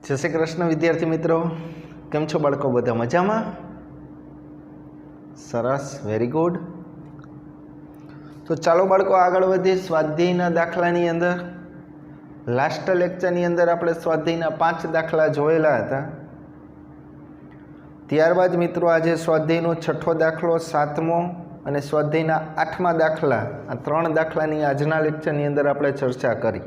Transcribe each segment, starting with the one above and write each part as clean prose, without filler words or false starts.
जय श्री कृष्ण विद्यार्थी मित्रों, केम छो बाळको? बधा मजामां? सरस, वेरी गुड। तो चालो बाळको आगळ वधीए स्वाध्यायना दाखलानी अंदर। लास्ट लेक्चरनी अंदर आपणे स्वाध्यायना 5 दाखला जोयेला हता। त्यारबाद मित्रों आज स्वाध्यायनो 6ठो दाखलो, 7मो अने स्वाध्यायना 8मा दाखला, आ 3 दाखलानी आजना लेक्चरनी अंदर आपणे चर्चा करी।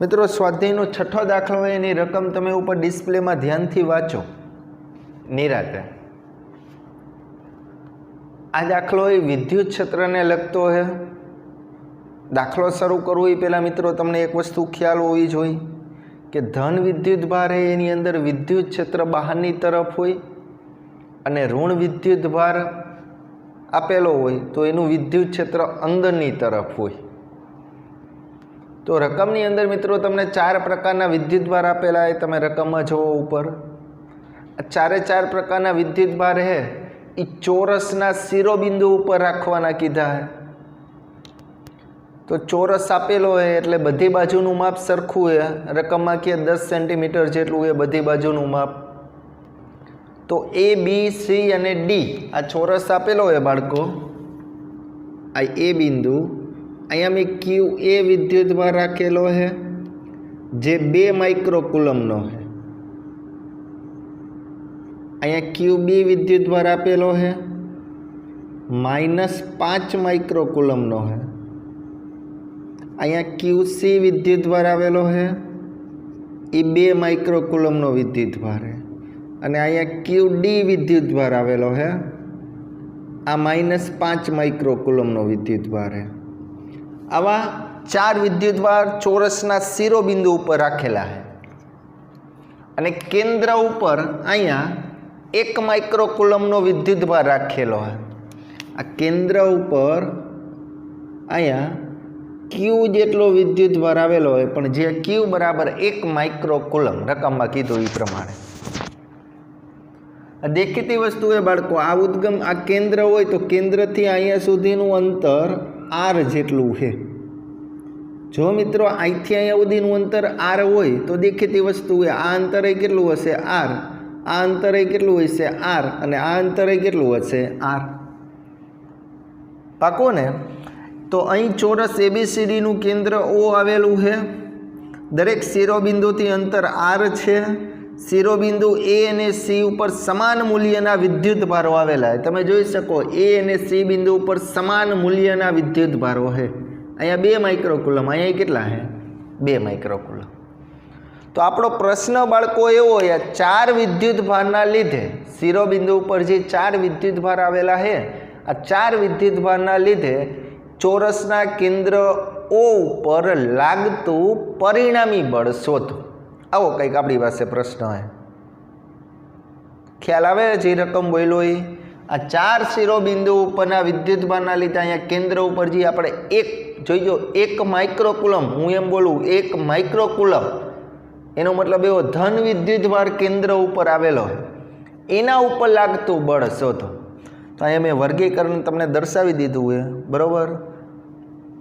मित्रों स्वाध्यायनो 6ठो दाखलो एनी रकम तमे ऊपर डिस्प्ले में ध्यान थी वाँचो निराते। आ दाखलो विद्युत क्षेत्र ने लगतो है। दाखलो शुरू करवो ए पहला मित्रों तमने एक वस्तु ख्याल होवी जोईए कि धन विद्युत भार है एनी अंदर विद्युत क्षेत्र बहारनी तरफ होय अने ऋण विद्युत भार आपेलो होय तो एनु विद्युत क्षेत्र अंदरनी तरफ होय। तो रकमनी अंदर मित्रों तमने 4 प्रकारना विद्युत भार आपेला है। तमे रकम में जोवो ऊपर चारे 4 प्रकारना विद्युत भार है ई चोरसना शिरोबिंदु ऊपर राखवाना कीधा है। तो चोरस आपेलो है एटले बधी बाजुनुं माप सरखुं है। रकम में के 10 सेंटीमीटर जेटलुं है बधी बाजुनुं माप। तो ए बी सी अने डी आ चोरस आपेलो है बाळको। आ ए बिंदु अहींया में क्यू ए विद्युत भार राखेलो है जे 2 माइक्रोकूलमनो है। अहींया क्यू बी विद्युत भार आपेलो है -5 माइक्रोकूलमनो है। अहींया क्यू सी विद्युत भार आवेलो है ए 2 माइक्रोकूलमनो विद्युत भार है। अने अहींया क्यू डी विद्युत भार आवेलो है आ -5 माइक्रोकूलमनो विद्युत भार है। आवा 4 विद्युत भार चोरसना शिरोबिंदु पर राखेला है अने केंद्र ऊपर अहींया 1 माइक्रोकूलमनो विद्युत भार राखेलो है। आ केंद्र ऊपर अहींया क्यू जेटलो विद्युत भार आवेलो है पण जे क्यू बराबर 1 माइक्रोकूलम रकम में कीधुं ई प्रमाणे। देखीती वस्तु है बाळको। आ उद्गम आ केंद्र होय तो केंद्र थी अहींया सुधीनुं अंतर आर जेटलू है। जो मित्रों आई थी अहींया सुधीनुं अंतर आर होय तो देखीती वस्तु है आ अंतर केटलुं हशे आर, आ अंतर केटलुं हशे आर अने आ अंतर केटलुं हशे आर। पाको ने? तो अहीं चोरस एबीसीडी नुं केंद्र ओ आवेलुं है। दरेक शिरोबिंदुथी अंतर आर छे। शिरोबिंदु ए अने सी पर समान मूल्यना विद्युत भारो आवेला है। तमे जोई शको ए अने सी बिंदु पर समान मूल्यना विद्युत भारो है। अहींया 2 माइक्रोकूलम, अहींया केटला है 2 माइक्रोकूलम। तो आपणो प्रश्न बाळको एवो है 4 विद्युत भारना लीधे शिरोबिंदु पर जे 4 विद्युत भार आवेला है आ 4 विद्युत भारना लीधे चोरसना केंद्र ओ पर लागतुं परिणामी बळ शोधो। आवो कंईक आपणी पासे प्रश्न है। ख्याल आवे जे रकम बोल्यो ए? आ 4 शिरोबिंदु परना विद्युत भारना लीधे अहींया केंद्र उपर जे आपणे 1 जोईजो 1 माइक्रोकूलम, हूँ एम बोलूँ 1 माइक्रोकूलम एनो मतलब एवो धन विद्युत भार केंद्र उपर आवेलो है एना उपर लागतुं बळ शोधो। तो अहींया मैं वर्गीकरण तमने दर्शावी दीधुं है बरोबर।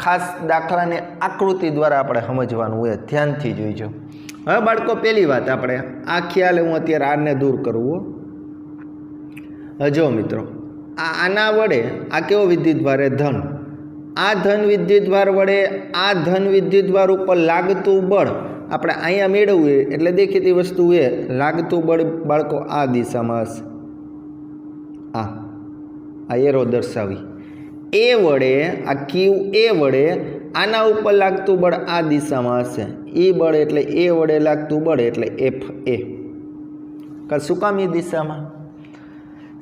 खास दाखला ने आकृति द्वारा आपणे समजवानुं है, ध्यानथी जोईजो। हवे बाळको पहली बात आपणे आ ख्याल हूँ अत्यारे आने दूर करूँ। जो मित्रों आना वडे आ केवो विद्युत भार है धन। आ धन विद्युत भार वडे आ धन विद्युत भार उपर लागतुं बळ आपणे अहींया मेळवुं एटले देखीती वस्तु है लागतुं बळ बाळको आ दिशामां हशे। आ एरो दर्शावी ए वडे आ क्यू ए वडे आना उपर लागतुं बळ आ दिशामां हशे। ई बळ एटले ए वडे लागतुं बळ एटले एफ ए। शुं काम ई दिशामां?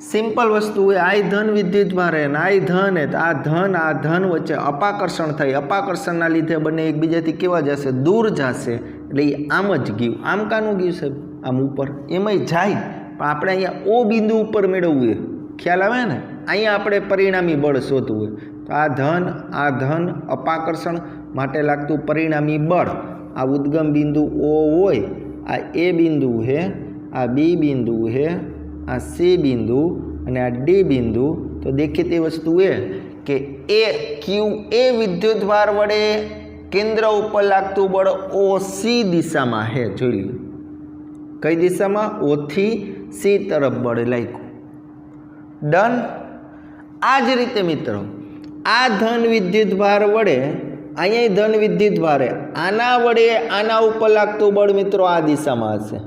सिंपल वस्तु है। आई धन विद्युत भार है आई धन है तो आ धन वच्चे अपाकर्षण थाय। अपाकर्षणना लीधे बने एकबीजाथी केवा जशे? दूर जशे। एटले ई आम ज गयुं। आम कानुं गयुं साहेब? आम उपर एमांय जाय पण आपणे अहींया ओ बिंदु उपर मेळवવું है। ख्याल आवे ने? अहींया आपणे परिणामी बळ शोधવું है। तो आ धन अपाकर्षण माटे लागतुं परिणामी बळ आ उद्गम बिंदु ओ होय, आ ए बिंदु है, आ बी बिंदु है, आ सी बिंदु अने आ डी बिंदु। तो देखीती वस्तु है कि ए क्यू ए विद्युत भार वडे केंद्र उपर लागतुं बळ OC दिशामां है। जोई लो कई दिशामां O थी C तरफ बळ लाग्युं। डन। आ ज रीते मित्रों आ धन विद्युतभार वडे अहीं धन विद्युतभार आना वडे आना उपर लागतुं बळ मित्रों आ दिशामां हशे।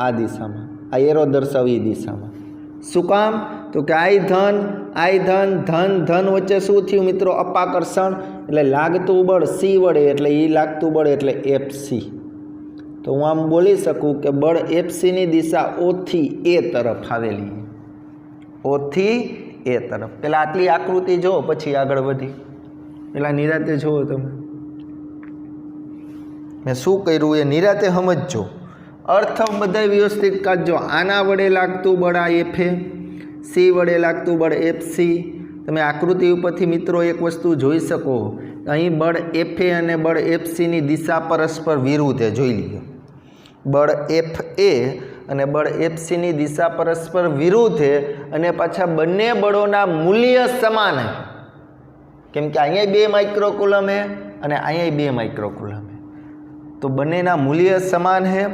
आ दिशामां आ एरो दर्शावी दिशामां शुं काम तो कि आई धन धन धन वच्चे शुं थयुं मित्रों अपाकर्षण एटले लागतुं बळ C वडे एटले ई लागतुं बळ एटले FC। तो हूँ आम बोली सकूँ कि बळ FC नी दिशा O थी A तरफ आवेली। O थी A तरफ पेला आटली आकृति जो पछी आगळ वधी पेला निराते जोवो तमे मैं शुं कर्युं ए निराते समजजो। अर्थ बधाय व्यवस्थित काढजो। आना वडे लागतुं बळ आ FA, C वडे लागतुं बळ FC। तमे आकृति उपरथी मित्रों एक वस्तु जोई शको અહીં બળ FA અને બળ FC ની દિશા પરસ્પર વિરુદ્ધ છે। જોઈ લ્યો બળ FA અને બળ FC ની દિશા પરસ્પર વિરુદ્ધ છે અને પાછા બંને બળોના મૂલ્ય સમાન છે કેમ કે અહીંયા 2 માઇક્રોકુલમ છે અને અહીંયા 2 માઇક્રોકુલમ છે તો બંનેના મૂલ્ય સમાન છે।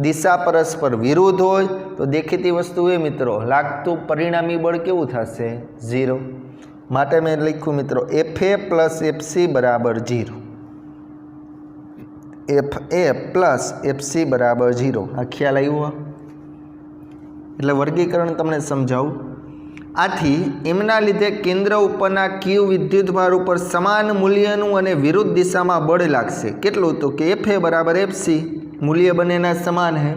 દિશા પરસ્પર વિરુદ્ધ હોય તો દેખીતી વસ્તુ એ મિત્રો લાગતું પરિણામી બળ કેવું થશે 0। माटे मैं लिखूँ मित्रों FA प्लस FC बराबर 0। FA प्लस FC बराबर 0 आ ख्याल आव्यो एटले वर्गीकरण तमने समझावुं। आथी एमना लीधे केंद्र उपरना Q विद्युतभार उपर समान मूल्यनुं अने विरुद्ध दिशा में बळ लागशे। केटलुं तो कि FA बराबर FC मूल्य बनेना समान है।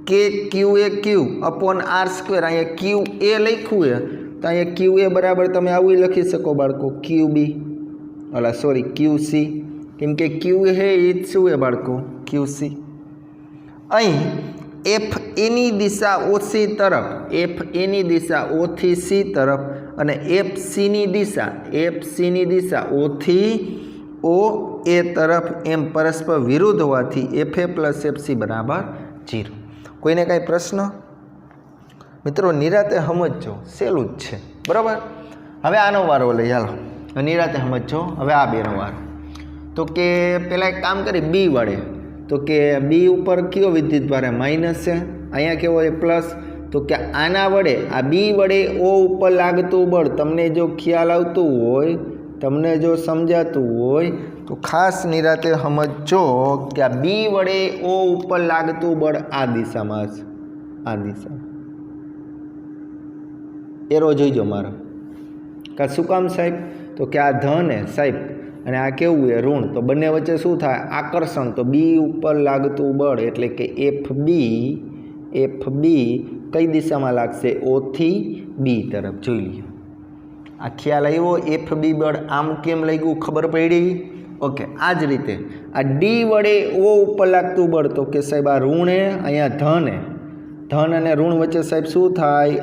के QA Q अपॉन R² अहींया QA लख्युं है तो अँ QA बराबर तमे आवुं लखी सको बाळको QB ओला सॉरी QC केम के Q है ये शुं है बाळको QC। अहीं FA नी दिशा OC तरफ FA नी दिशा O थी C तरफ अने FC नी दिशा O थी OA तरफ एम परस्पर विरुद्ध होवाथी FA प्लस FC बराबर 0। कोईने काई प्रश्न मित्रों निराते समझो सहेलुं ज छे बराबर। हवे आनो वारो लई हालो निराते समझो। हवे आ बेनो वारो तो के पहला एक काम करी बी वडे तो के बी उपर कयो विद्युतभार है माइनस है अहींया केवो है प्लस तो के आना वडे आ बी वडे ओ उपर लागतुं बळ तमने जो ख्याल आवतो होय तमने जो समजातुं होय तो खास निराते समझो कि आ बी वडे ओ उपर लागतुं बळ आ दिशामां छे। आ दिशा एरो जोईजो मारो का शुं काम साहेब तो कि आ धन है साहेब अने आ केवुं है ऋण तो बंने वच्चे शुं थाय आकर्षण तो बी उपर लागतुं बळ एटले के FB कई दिशामां लागशे O थी B तरफ। जोई लीओ आ ख्याल आव्यो। FB बळ आम केम लाग्युं खबर पड़ी। ओके आ ज रीते आ D वडे O उपर लागतुं बळ तो के साहेब आ ऋण है अहींया धन है धन अने ऋण वच्चे साहेब शुं थाय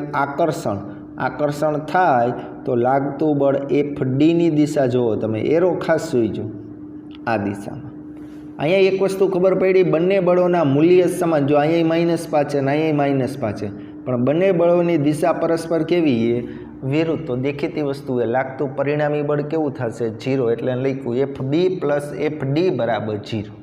आकर्षण थाय तो लागतुं बळ FD नी दिशा जोवो तमे एरो खास जोईजो आ दिशामां। अहींया एक वस्तु खबर पड़ी बंने बळोना मूल्य समान जो अहींया -5 है अहींया -5 है पण बंने बळोनी दिशा परस्पर केवी है विरुद्ध तो देखीती वस्तु है लागतुं परिणामी बळ केवुं थशे 0 एटले लख्युं FB प्लस FD बराबर 0।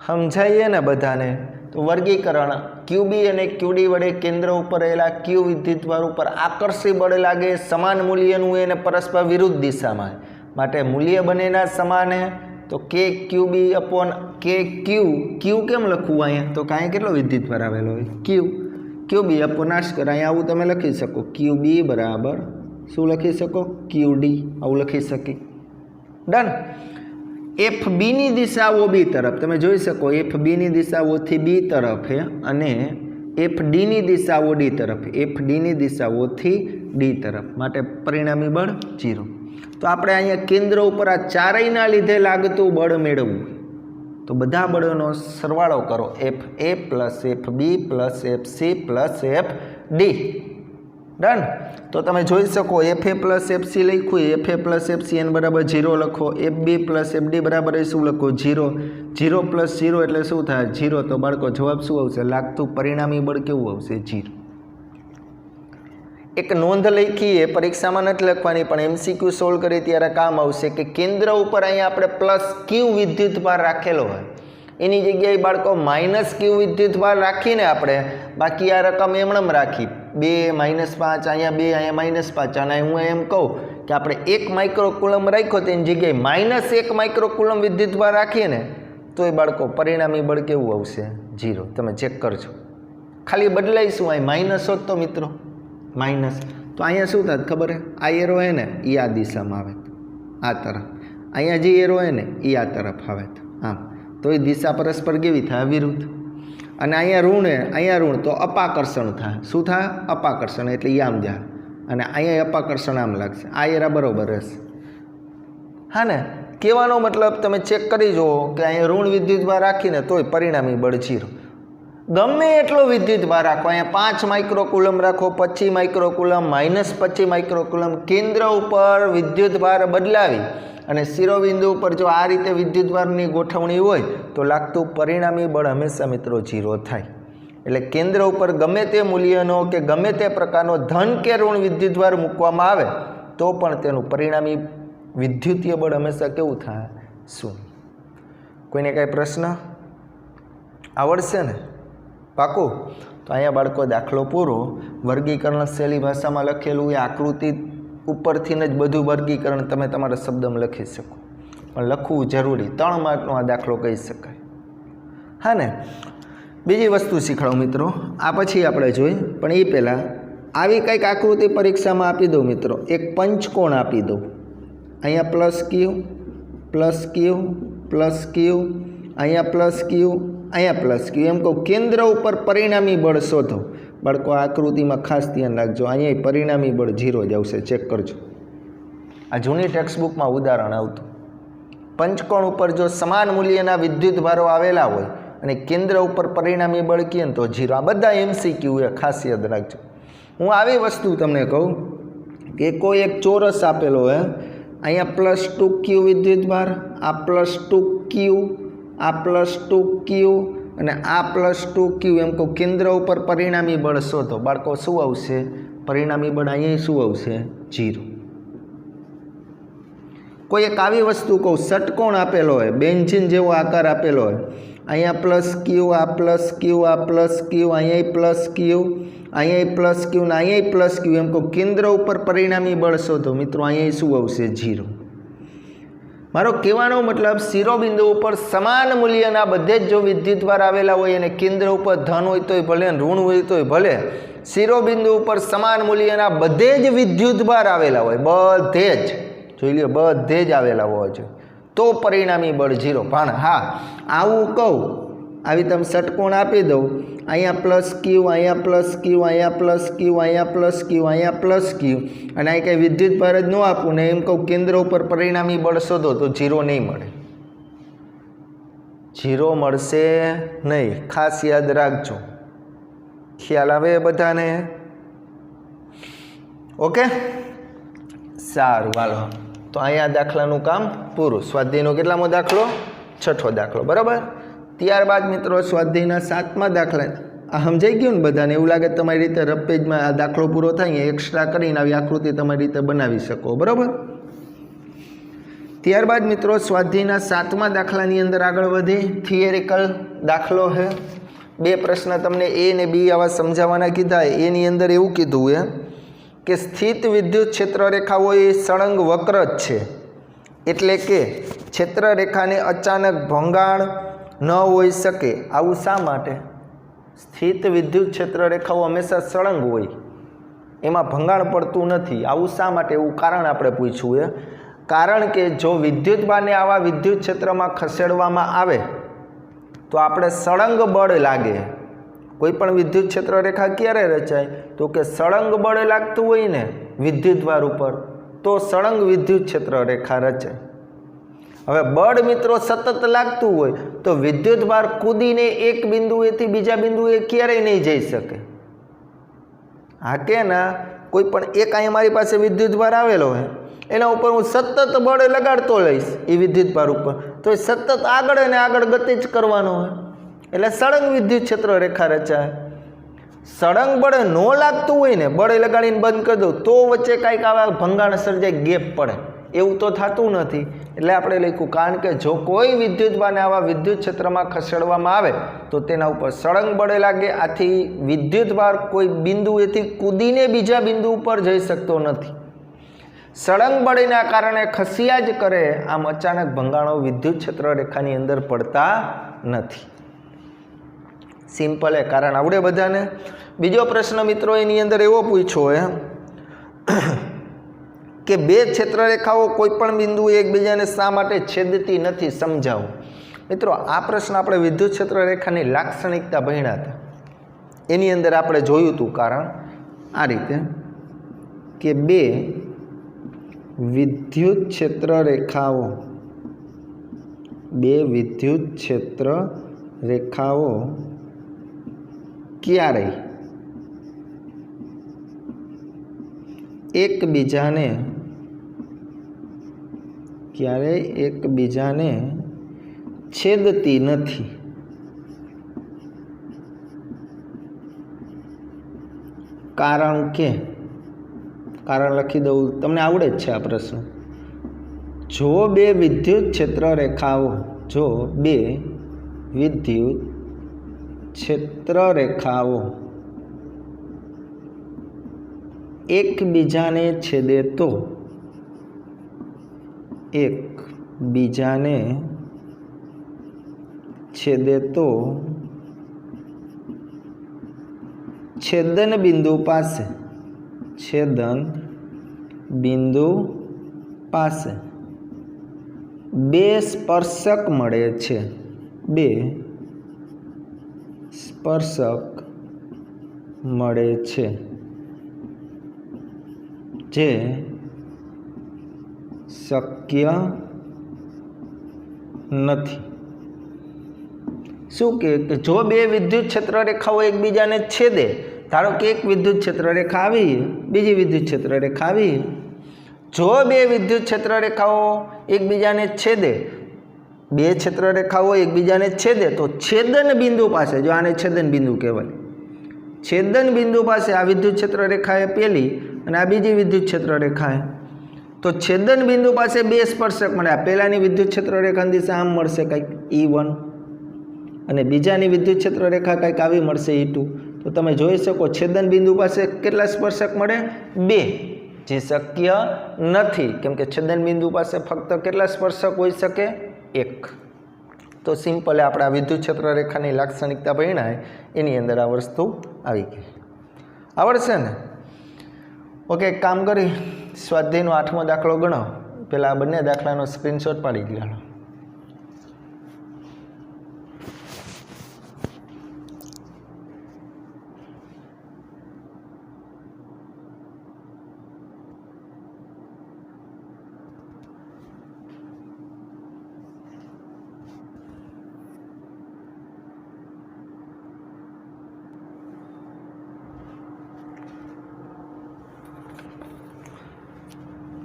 समझाइए ने बधाने तो वर्गीकरण QB અને QD वडे केंद्र उपर रहेला Q विद्युतभार उपर आकर्षी बळ लागे समान मूल्यनुं है परस्पर विरुद्ध दिशा में माटे मूल्य बनेना समान है तो के QB अपॉन के Q केम लखવું अहींया तो कांई केटलो विद्युतभार आवेलो होय QB अपॉन R² अहींया आवुं तमे लखी शको QB बराबर शुं लखी शको QD आवुं लखी शकी। डन। FB नी दिशा OB तरफ तमे जोई शको FB नी दिशा O थी B तरफ है अने FD नी दिशा OD तरफ FD नी दिशा O थी D तरफ माटे परिणामी बळ 0। तो आपणे अहींया केंद्र उपर आ चारेयना लीधे लागतुं बळ मेळवुं तो बधा बळोनो सरवाळो करो FA plus FB plus FC plus FD। Done. तो तमे जोई शको FA प्लस FC लख्युं FA प्लस FC एन बराबर 0 लखो FB प्लस FD बराबर शुं लखो 0 प्लस 0 एटले शुं थाय 0 तो बाळको जवाब शुं आवशे लागतुं परिणामी बळ केवुं आवशे 0। એક નોંધ લખીએ, પરીક્ષામાં નથી લખવાની પણ MCQ સોલ્વ કરીએ ત્યારે કામ આવશે કે કેન્દ્ર ઉપર અહીંયા આપણે પ્લસ ક્યુ વિદ્યુતભાર રાખેલો હોય એની જગ્યાએ બાળકો માઇનસ ક્યુ વિદ્યુતભાર રાખીને આપણે બાકી આ રકમ એમણમ રાખી 2 -5 અહીંયા 2 અહીંયા -5 અને હું એમ કહું કે આપણે 1 માઇક્રોકુલમ રાખ્યો તેની જગ્યાએ -1 માઇક્રોકુલમ વિદ્યુતભાર રાખીએ ને તો એ બાળકો પરિણામી બળ કેવું આવશે? 0. તમે ચેક કરજો. ખાલી બદલાઈશું અહીં માઇનસ હોત તો મિત્રો માઇનસ તો અહીંયા શું થાય ખબર હે? આ એરો હે ને એ આ દિશામાં આવે આ તરફ, અહીંયા જે એરો હે ને એ આ તરફ આવે આમ, તો એ દિશા પરસ્પર કેવી થાય? વિરુદ્ધ. અને અહીંયા ઋણ હે, અહીંયા ઋણ તો અપાકર્ષણ થાય. શું થાય? અપાકર્ષણ. એટલે એ આમ જાય અને અહીંયા અપાકર્ષણ આમ લાગશે. આ એરા બરોબર રહેશે. હા ને? કહેવાનો મતલબ તમે ચેક કરી જુઓ કે અહીંયા ઋણ વિદ્યુતભાર રાખીને તોય પરિણામી બળ 0. ગમે એટલો વિદ્યુતભાર રાખો, અહીંયા 5 માઇક્રોકુલમ રાખો, 25 માઇક્રોકુલમ, -25 માઇક્રોકુલમ, કેન્દ્ર ઉપર વિદ્યુતભાર બદલાવી અને શિરોબિંદુ ઉપર જો આ રીતે વિદ્યુતભારની ગોઠવણી હોય તો લાગતું પરિણામી બળ હંમેશા મિત્રો 0 થાય. એટલે કેન્દ્ર ઉપર ગમે તે મૂલ્યનો કે ગમે તે પ્રકારનો ધન કે ઋણ વિદ્યુતભાર મૂકવામાં આવે તો પણ તેનું પરિણામી વિદ્યુતીય બળ હંમેશા કેવું થાય? શું? કોઈને કાંઈ પ્રશ્ન આવડશે ને? પાકું? તો અહીંયા બાળકો દાખલો પૂરો. વર્ગીકરણ શૈલી ભાષામાં લખેલું એ આકૃતિ ઉપરથી જ બધું વર્ગીકરણ તમે તમારા શબ્દમાં લખી શકો, પણ લખવું જરૂરી. 3 માર્કનો આ દાખલો કહી શકાય. હા ને? બીજી વસ્તુ શીખવાડું મિત્રો, આ પછી આપણે જોઈએ, પણ એ પહેલાં આવી કંઈક આકૃતિ પરીક્ષામાં આપી દઉં મિત્રો. એક પંચકોણ આપી દઉં. અહીંયા પ્લસ ક્યુ, અહીંયા પ્લસ ક્યુ, અહીંયા પ્લસ ક્યુ. એમ કહું કેન્દ્ર ઉપર પરિણામી બળ શોધો. બાળકો આ આકૃતિમાં ખાસ ધ્યાન રાખજો, અહીંયા પરિણામી બળ 0 જ આવશે. ચેક કરજો. આ જૂની ટેક્સ્ટબુકમાં ઉદાહરણ આવતું. પંચકોણ ઉપર જો સમાન મૂલ્યના વિદ્યુતભારો આવેલા હોય અને કેન્દ્ર ઉપર પરિણામી બળ કહે ને તો 0. આ બધા MCQ એ ખાસ યાદ રાખજો. હું આવી વસ્તુ તમને કહું કે કોઈ એક ચોરસ આપેલો હોય, અહીંયા +2Q વિદ્યુતભાર, આ +2Q, આ +2Q અને આ +2Q. એમ કહું કેન્દ્ર ઉપર પરિણામી બળ શોધો. બાળકો શું આવશે? પરિણામી બળ અહીંયા શું આવશે? 0. કોઈ એક આવી વસ્તુ કહું, ષટકોણ આપેલો હોય, બેન્ઝીન જેવો આકાર આપેલો હોય, અહીંયા +Q, આ +Q, આ +Q, અહીંયા +Q, અહીંયા +Q ને અહીંયા +Q. એમ કહું કેન્દ્ર ઉપર પરિણામી બળ શોધો. મિત્રો અહીંયા શું આવશે? 0. મારો કહેવાનો મતલબ શિરોબિંદુ ઉપર સમાન મૂલ્યના બધે જ જો વિદ્યુતભાર આવેલા હોય અને કેન્દ્ર ઉપર ધન હોય તોય ભલે, ઋણ હોય તોય ભલે, શિરોબિંદુ ઉપર સમાન મૂલ્યના બધે જ વિદ્યુતભાર આવેલા હોય, બધે જ જોઈ લો, બધે જ આવેલા હોય છે તો પરિણામી બળ 0. પણ હા, આવું કહું, આવી તમે ષટકોણ આપી દઉં, અહીંયા +Q, અહીંયા +Q, અહીંયા +Q, અહીંયા +Q, અહીંયા +Q અને અહીં કંઈ વિદ્યુતભાર જ ન આપું ને એમ કહું કેન્દ્ર ઉપર પરિણામી બળ શોધો તો 0 નહીં મળે. 0 મળશે નહીં. ખાસ યાદ રાખજો. ખ્યાલ આવે બધાને? ઓકે, સારું. હાલો, તો અહીંયા દાખલાનું કામ પૂરું. સ્વાધ્યાયનો કેટલામો દાખલો? 6થો દાખલો. બરાબર. ત્યારબાદ મિત્રો સ્વાધ્યાયના 7મા દાખલા. આ સમજાઈ ગયું ને બધાને? એવું લાગે તમારી રીતે રફ પેજમાં આ દાખલો પૂરો થાય એક્સ્ટ્રા કરીને આવી આકૃતિ તમારી રીતે બનાવી શકો. બરાબર. ત્યારબાદ મિત્રો સ્વાધ્યાયના 7મા દાખલાની અંદર આગળ વધી. થિયરિકલ દાખલો છે. 2 પ્રશ્ન તમને A અને B આવા સમજાવવાના કીધા. એની અંદર એવું કીધું કે સ્થિત વિદ્યુત ક્ષેત્ર રેખાઓ એ સળંગ વક્ર જ છે, એટલે કે ક્ષેત્ર રેખાને અચાનક ભંગાણ ન હોઈ શકે. આવું શા માટે? સ્થિત વિદ્યુત ક્ષેત્ર રેખાઓ હંમેશા સળંગ હોય, એમાં ભંગાણ પડતું નથી. આવું શા માટે? એવું કારણ આપણે પૂછ્યું. કારણ કે જો વિદ્યુતભારને આવા વિદ્યુત ક્ષેત્રમાં ખસેડવામાં આવે તો આપણે સળંગ બળ લાગે. કોઈ પણ વિદ્યુત ક્ષેત્ર રેખા ક્યારે રચાય? તો કે સળંગ બળ લાગતું હોય ને વિદ્યુતભાર ઉપર તો સળંગ વિદ્યુત ક્ષેત્ર રેખા રચાય. હવે બળ મિત્રો સતત લાગતું હોય તો વિદ્યુતભાર કૂદીને એક બિંદુએથી બીજા બિંદુએ ક્યારેય નહીં જઈ શકે. હા કે ના? કોઈ પણ એક અહીંયા મારી પાસે વિદ્યુતભાર આવેલો હોય, એના ઉપર હું સતત બળ લગાડતો લઈશ એ વિદ્યુતભાર ઉપર, તો એ સતત આગળ અને આગળ ગતિ જ કરવાનો હોય, એટલે સળંગ વિદ્યુત ક્ષેત્ર રેખા રચાય. સળંગ બળે ન લાગતું હોય ને, બળે લગાડીને બંધ કરી દઉં તો વચ્ચે કાંઈક આવા ભંગાણ સર્જાય, ગેપ પડે, એવું તો થતું નથી. એટલે આપણે લખ્યું કારણ કે જો કોઈ વિદ્યુતભારને આવા વિદ્યુત ક્ષેત્રમાં ખસેડવામાં આવે તો તેના ઉપર સળંગ બળે લાગે. આથી વિદ્યુતભાર કોઈ બિંદુએથી કૂદીને બીજા બિંદુ ઉપર જઈ શકતો નથી. સળંગ બળના કારણે ખસ્યા જ કરે, આમ અચાનક ભંગાણો વિદ્યુત ક્ષેત્ર રેખાની અંદર પડતા નથી. સિમ્પલ એ કારણ આવડે બધાને. બીજો પ્રશ્ન મિત્રો એની અંદર એવો પૂછ્યો કે બે ક્ષેત્રરેખાઓ કોઈ પણ બિંદુ એકબીજાને શા માટે છેદતી નથી, સમજાવો. મિત્રો આ પ્રશ્ન આપણે વિદ્યુત ક્ષેત્ર રેખાની લાક્ષણિકતા ભણ્યા હતા, એની અંદર આપણે જોયું હતું કારણ આ રીતે કે બે વિદ્યુત ક્ષેત્ર રેખાઓ ક્યારેય એકબીજાને છેદતી નથી. કારણ લખી દઉં, તમને આવડે જ છે આ પ્રશ્ન. જો બે વિદ્યુત ક્ષેત્ર રેખાઓ એકબીજાને છેદે તો છેદન બિંદુ પાસે બે સ્પર્શક મળે છે. જે શક્ય નથી. શું કે જો બે વિદ્યુત ક્ષેત્ર રેખાઓ એકબીજાને છેદે, ધારો કે એક વિદ્યુત ક્ષેત્ર રેખા આવી, બીજી વિદ્યુત ક્ષેત્ર રેખા આવી, જો બે વિદ્યુત ક્ષેત્ર રેખાઓ એકબીજાને છેદે, બે ક્ષેત્ર રેખાઓ એકબીજાને છેદે તો છેદન બિંદુ પાસે, જો આને છેદન બિંદુ કહેવાય, છેદન બિંદુ પાસે આ વિદ્યુત ક્ષેત્ર રેખાએ પહેલી અને આ બીજી વિદ્યુત ક્ષેત્ર રેખાએ, તો છેદન બિંદુ પાસે બે સ્પર્શક મળે. આ પહેલાની વિદ્યુત ક્ષેત્ર રેખાની દિશા આમ મળશે કંઈક E1 અને બીજાની વિદ્યુત ક્ષેત્ર રેખા કંઈક આવી મળશે E2. તો તમે જોઈ શકો છેદન બિંદુ પાસે કેટલા સ્પર્શક મળે? બે, જે શક્ય નથી કેમ કે છેદન બિંદુ પાસે ફક્ત કેટલા સ્પર્શક હોઈ શકે? એક. તો સિમ્પલ આપણે આ વિદ્યુત ક્ષેત્ર રેખાની લાક્ષણિકતા ભણ્યા એની અંદર આ વસ્તુ આવી ગઈ. આવડશે ને? ઓકે, એક કામ કરી સ્વાધ્યાયનો 8મો દાખલો ગણો. પહેલાં આ બંને દાખલાનો સ્ક્રીનશોટ પાડી લેવાનો.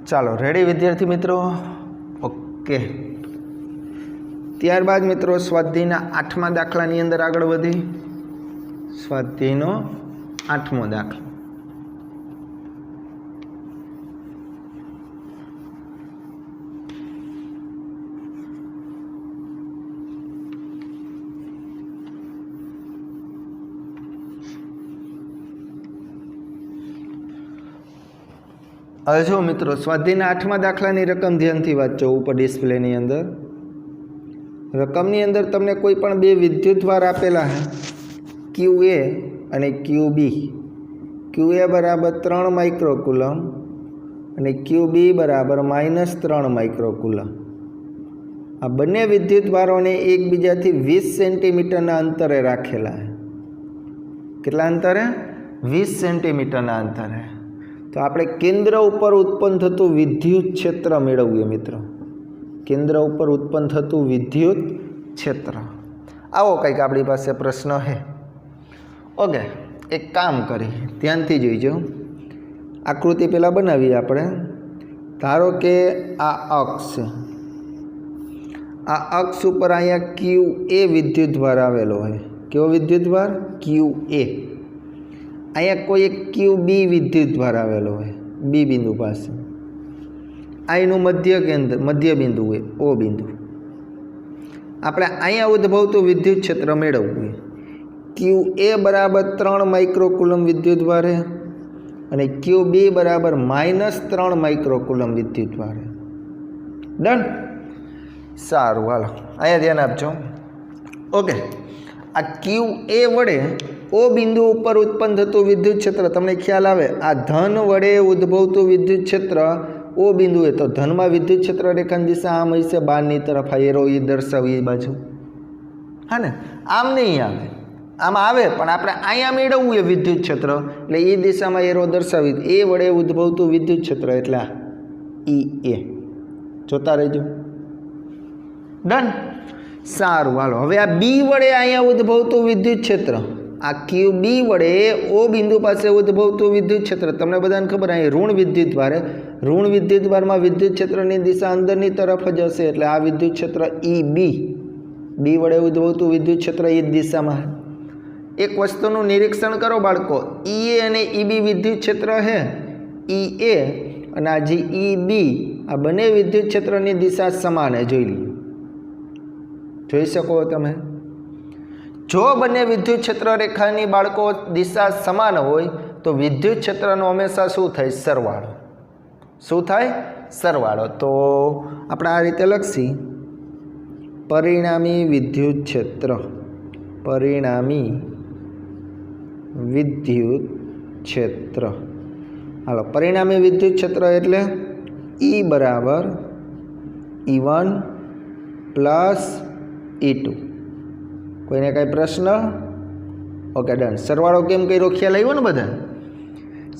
ચાલો, રેડી વિદ્યાર્થી મિત્રો? ઓકે, ત્યારબાદ મિત્રો સ્વાધ્યાયના 8મા દાખલાની અંદર આગળ વધી. સ્વાધ્યાયનો 8મો દાખલો. હવે જો મિત્રો સ્વાધ્યાયના 8મા દાખલાની રકમ ધ્યાનથી વાંચો. ઉપર ડિસ્પ્લેની અંદર રકમની અંદર તમને કોઈ પણ બે વિદ્યુતભાર આપેલા છે, QA અને QB. QA બરાબર 3 માઇક્રોકુલમ અને QB બરાબર -3 માઇક્રોકુલમ. આ બંને વિદ્યુતભારોને એકબીજાથી 20 સેન્ટીમીટરના અંતરે રાખેલા છે. કેટલા અંતરે? 20 સેન્ટીમીટરના અંતરે. તો આપણે કેન્દ્ર ઉપર ઉત્પન્ન થતું વિદ્યુત ક્ષેત્ર મેળવીએ મિત્રો. કેન્દ્ર ઉપર ઉત્પન્ન થતું વિદ્યુત ક્ષેત્ર. આવો કંઈક આપણી પાસે પ્રશ્ન છે. ઓકે, એક કામ કરી ધ્યાનથી જોઈજો. આકૃતિ પહેલાં બનાવીએ આપણે. ધારો કે આ અક્ષ છે, આ અક્ષ ઉપર અહીંયા QA વિદ્યુતભાર આવેલો હોય. કેવો વિદ્યુતભાર? QA. અહીંયા કોઈ એક ક્યુ બી વિદ્યુતભાર આવેલો હોય બી બિંદુ પાસે, આ એનું મધ્ય બિંદુ હોય ઓ બિંદુ. આપણે અહીંયા ઉદ્ભવતું વિદ્યુત ક્ષેત્ર મેળવવું હોય. ક્યુ એ બરાબર 3 માઇક્રોકુલમ વિદ્યુતભાર છે અને ક્યુ બી બરાબર -3 માઇક્રોકુલમ વિદ્યુતભાર છે. ડન. સારું, હાલો અહીંયા ધ્યાન આપજો. ઓકે, આ ક્યુ એ વડે ઓ બિંદુ ઉપર ઉત્પન્ન થતું વિદ્યુત ક્ષેત્ર તમને ખ્યાલ આવે. આ ધન વડે ઉદ્ભવતું વિદ્યુત ક્ષેત્ર ઓ બિંદુએ, તો ધનમાં વિદ્યુત ક્ષેત્ર રેખાની દિશા આમ હશે, બહારની તરફ આ એરો એ દર્શાવી એ બાજુ. હા ને, આમ નહીં આવે, આમ આવે પણ આપણે અહીંયા મેળવવું એ વિદ્યુત ક્ષેત્ર, એટલે એ દિશામાં એરો દર્શાવી એ વડે ઉદ્ભવતું વિદ્યુત ક્ષેત્ર એટલે ઈ એ. જોતા રહેજો. ડન. સારું, હાલો હવે આ બી વડે અહીંયા ઉદ્ભવતું વિદ્યુત ક્ષેત્ર, આ ક્યુ બી વડે ઓ બિંદુ પાસે ઉદ્ભવતું વિદ્યુત ક્ષેત્ર તમને બધાને ખબર, અહીં ઋણ વિદ્યુતભાર, ઋણ વિદ્યુતભારમાં વિદ્યુત ક્ષેત્રની દિશા અંદરની તરફ જ હશે, એટલે આ વિદ્યુત ક્ષેત્ર ઈ બી, બી વડે ઉદ્ભવતું વિદ્યુત ક્ષેત્ર એ દિશામાં. એક વસ્તુનું નિરીક્ષણ કરો બાળકો, ઈ એ અને ઈ બી વિદ્યુત ક્ષેત્ર છે, ઈ એ અને આ જે ઈ બી, આ બંને વિદ્યુત ક્ષેત્રની દિશા સમાન છે. જોઈ લો, જોઈ શકો તમે. જો બંને વિદ્યુત ક્ષેત્ર રેખાની બાળકો દિશા સમાન હોય તો વિદ્યુત ક્ષેત્રનો હંમેશા શું થાય? સરવાળો. શું થાય? સરવાળો. તો આપણે આ રીતે લખશી, પરિણામી વિદ્યુત ક્ષેત્ર, પરિણામી વિદ્યુત ક્ષેત્ર. હાલો, પરિણામી વિદ્યુત ક્ષેત્ર એટલે ઈ બરાબર E1 પ્લસ E2. કોઈને કાંઈ પ્રશ્ન? Okay, done. સરવાળો કેમ કર્યો ખ્યાલ આવ્યો ને બધા?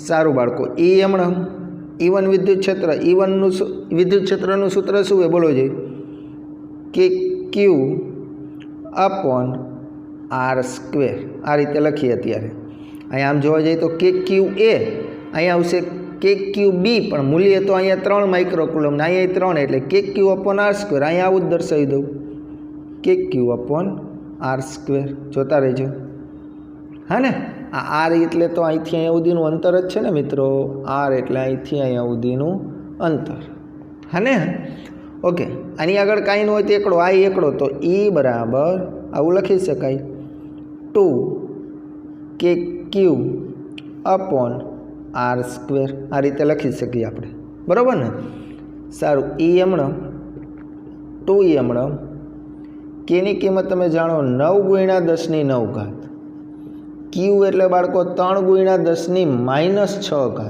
સારું બાળકો, ઈ હમણાં E1 વિદ્યુત ક્ષેત્ર, E1નું વિદ્યુત ક્ષેત્રનું સૂત્ર શું છે બોલો જોઈએ? કે ક્યુ અપોન આર સ્ક્વેર. આ રીતે લખીએ અત્યારે. અહીંયા આમ જોવા જઈએ તો કે ક્યુ એ, અહીંયા આવશે કે ક્યુ બી, પણ મૂલ્ય તો અહીંયા 3 માઇક્રોકુલમ ને અહીંયા 3, એટલે કે ક્યુ અપોન આર સ્ક્વેર. અહીંયા આવું જ દર્શાવી દઉં, કે ક્યુ અપોન આર સ્ક્વેર. જોતા રહેજો. હા ને, આ આર એટલે તો અહીંથી અહીંયા સુધીનું અંતર જ છે ને મિત્રો. આર એટલે અહીંથી અહીંયા સુધીનું અંતર. હા ને, ઓકે. આની આગળ કાંઈ ન હોય તો એકડો, આ એકડો, તો ઈ બરાબર આવું લખી શકાય 2 કે ક્યુ અપોન આર સ્ક્વેર. આ રીતે લખી શકીએ આપણે, બરાબર ને? સારું, ઈ હમણાં 2 ઈ હમણાં કેની કિંમત તમે જાણો 9 × 10⁹. ક્યુ એટલે બાળકો 3 × 10⁻⁶.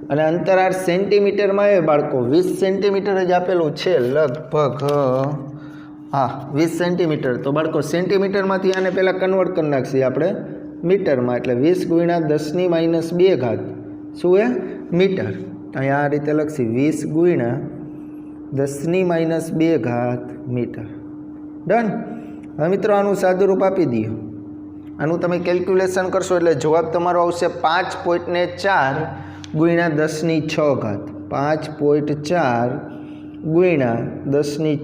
અને અંતરાળ સેન્ટીમીટરમાં એ બાળકો 20 સેન્ટીમીટર જ આપેલું છે લગભગ. હા, 20 સેન્ટીમીટર. તો બાળકો સેન્ટીમીટરમાંથી આને પહેલાં કન્વર્ટ કરી નાખીએ આપણે મીટરમાં, એટલે 20 × 10⁻². શું એ? મીટર. અહીંયા આ રીતે લખીએ 20 × 10⁻² મીટર. ડન. હવે મિત્રો આનું સાદુરૂપ આપી દઈએ. આનું તમે કેલ્ક્યુલેશન કરશો એટલે જવાબ તમારો આવશે 5.4 × 10⁶. 5.4 ×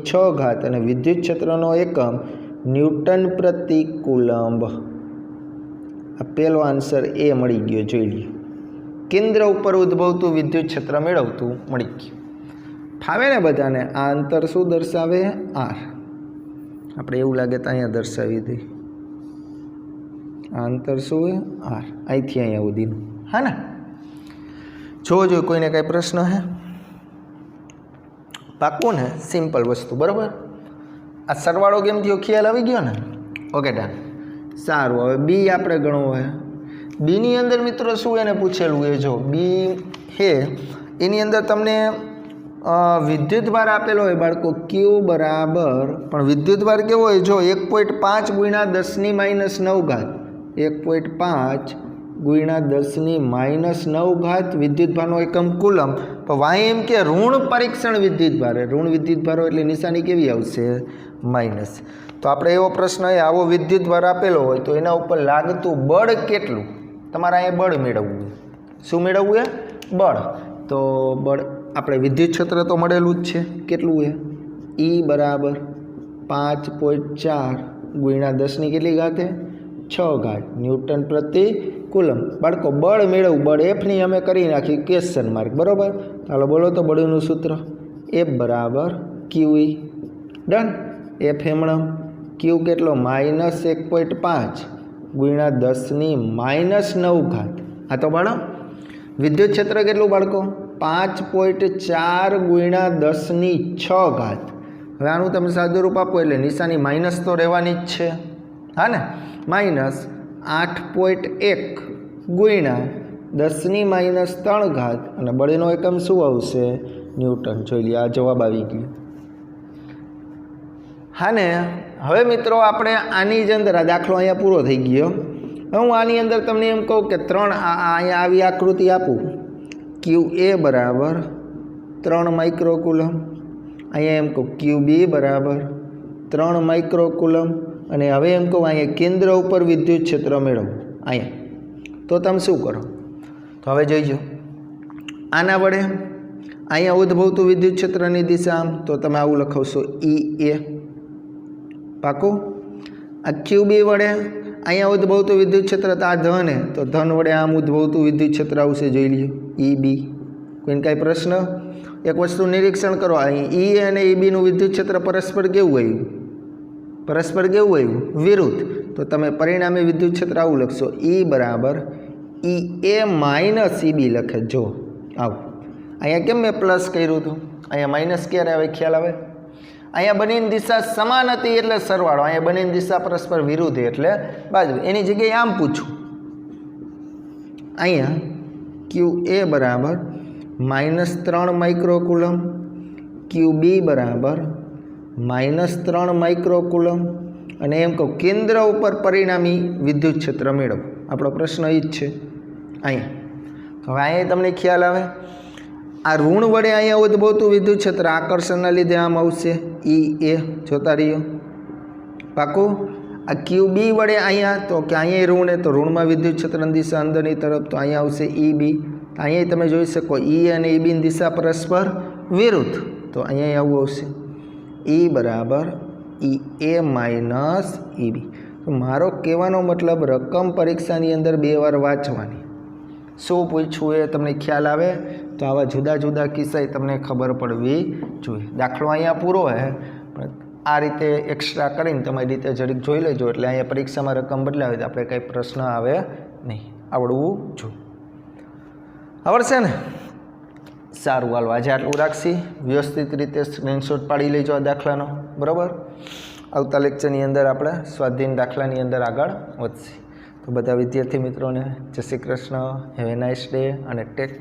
10⁶. અને વિદ્યુત ક્ષેત્રનો એકમ ન્યૂટન પ્રતિ કુલંબ. આ પહેલો આન્સર એ મળી ગયો. જોઈ લ્યો, કેન્દ્ર ઉપર ઉદ્ભવતું વિદ્યુત ક્ષેત્ર મેળવતું મળી ગયું. ફાવે ને બધાને? આ અંતર શું દર્શાવે? આર. આપણે એવું લાગે તો અહીંયા દર્શાવી દઈએ. આ અંતર શું હોય? આર. અહીંથી અહીંયા સુધીનું. હા ને, જોજો કોઈને કાંઈ પ્રશ્ન હે? પાક્કું ને? સિમ્પલ વસ્તુ, બરાબર. આ સરવાળો કેમ થયો ખ્યાલ આવી ગયો ને? Okay, done. સારું, હવે બી આપણે ગણવું હોય. બીની અંદર મિત્રો શું એને પૂછેલું એ જો, બી હે એની અંદર તમને વિદ્યુતભાર આપેલો હોય બાળકો ક્યુ બરાબર, પણ વિદ્યુતભાર કેવો હોય જો 1.5 × 10⁻⁹. 1.5 × 10⁻⁹ વિદ્યુતભારનો એકમ કુલમ. તો વાય એમ કે ઋણ પરીક્ષણ વિદ્યુતભાર, ઋણ વિદ્યુતભાર એટલે નિશાની કેવી આવશે? માઇનસ. તો આપણે એવો પ્રશ્ન એ આવો વિદ્યુતભાર આપેલો હોય તો એના ઉપર લાગતું બળ કેટલું તમારે અહીંયા બળ મેળવવું. શું મેળવવું એ? બળ. તો બળ આપણે વિદ્યુત ક્ષેત્ર તો મળેલું જ છે. કેટલું એ? ઈ બરાબર 5.4 × 10⁻⁶ ન્યૂટન પ્રતિ કુલમ. બાળકો બળ મેળવવું, બળ એફની અમે કરી નાખી ક્વેશ્ચન માર્ક, બરાબર. ચાલો બોલો તો બળનું સૂત્ર એફ બરાબર QE. ડન. એફ હેમણમ ક્યુ કેટલો -1.5 ગુણ્યા 10⁻⁹ આ તો બાળક વિદ્યુત ક્ષેત્ર કેટલું બાળકો 5.4 ગુણ્યા 10⁶. હવે આનું તમે સાદું રૂપ આપો એટલે નિશાની માઇનસ તો રહેવાની જ છે, હા ને. -8.1 ગુણ્યા 10⁻³ અને બળનો એકમ શું આવશે? ન્યૂટન. જોઈ લે, આ જવાબ આવી ગયો, હા ને. હવે મિત્રો આપણે આની જ અંદર આ દાખલો અહીંયા પૂરો થઈ ગયો. હવે હું આની અંદર તમને એમ કહું કે અહીંયા આવી આકૃતિ આપું, QA બરાબર 3 માઇક્રોકુલમ, અહીંયા એમ કહું QB બરાબર 3 માઇક્રોકુલમ, અને હવે એમ કહું અહીંયા કેન્દ્ર ઉપર વિદ્યુત ક્ષેત્ર મેળવો અહીંયા, તો તમે શું કરો? તો હવે જોઈજો, આના વડે અહીંયા ઉદ્ભવતું વિદ્યુત ક્ષેત્રની દિશા આમ, તો તમે આવું લખાવશો EA. પાકું. આ QB વડે અહીંયા ઉદ્ભવતું વિદ્યુત ક્ષેત્ર તો આ ધન હે, તો ધન વડે આમ ઉદ્ભવતું વિદ્યુત ક્ષેત્ર આવશે, જોઈ લ્યો EB. કોઈને કાંઈ પ્રશ્ન? એક વસ્તુ નિરીક્ષણ કરો, અહીં EA અને EBનું વિદ્યુત ક્ષેત્ર પરસ્પર કેવું આવ્યું? પરસ્પર કેવું આવ્યું? વિરુદ્ધ. તો તમે પરિણામે વિદ્યુત ક્ષેત્ર આવું લખશો E બરાબર EA - EB લખે. જો આવું. અહીંયા કેમ મેં પ્લસ કર્યું હતું? અહીંયા માઇનસ ક્યારે આવે ખ્યાલ આવે? અહીંયા બંનેની દિશા સમાન હતી એટલે સરવાળો, અહીંયા બંનેની દિશા પરસ્પર વિરુદ્ધ એટલે બાજુ. એની જગ્યાએ આમ પૂછું, અહીંયા QA બરાબર -3 માઇક્રોકુલમ, QB બરાબર -3 માઇક્રોકુલમ, અને એમ કહું કેન્દ્ર ઉપર પરિણામી વિદ્યુત ક્ષેત્ર મેળવો. આપણો પ્રશ્ન એ જ છે અહીંયા. હવે અહીંયા તમને ખ્યાલ આવે, આ ઋણ વડે અહીંયા ઉદ્ભવતું વિદ્યુત ક્ષેત્ર આકર્ષણના લીધે આમ આવશે EA. જોતા રહીયો. પાકું. આ QB વડે અહીંયા, તો કે અહીંયા ઋણ, તો ઋણમાં વિદ્યુત ક્ષેત્રની દિશા અંદરની તરફ, તો અહીંયા આવશે EB. અહીંયા તમે જોઈ શકો E અને EBની દિશા પરસ્પર વિરુદ્ધ, તો અહીંયા આવું આવશે E બરાબર EA - EB. તો મારો કહેવાનો મતલબ રકમ પરીક્ષાની અંદર 2 વાર વાંચવાની. શું પૂછવું એ તમને ખ્યાલ આવે, તો આવા જુદા જુદા કિસ્સા તમને ખબર પડવી જોઈએ. દાખલો અહીંયા પૂરો હે, પણ આ રીતે એક્સ્ટ્રા કરીને તમારી રીતે જરીક જોઈ લેજો, એટલે અહીંયા પરીક્ષામાં રકમ બદલાવે તો આપણે કંઈ પ્રશ્ન આવે નહીં. આવડવું જોઈએ. આવડશે ને? સારું, હાલો આજે આટલું રાખશી. વ્યવસ્થિત રીતે સ્ક્રીનશોટ પાડી લેજો આ દાખલાનો, બરાબર. આવતા લેક્ચરની અંદર આપણે સ્વાધ્યાયના દાખલાની અંદર આગળ વધશે. તો બધા વિદ્યાર્થી મિત્રોને જય Shri Krishna, have a nice day અને ટેક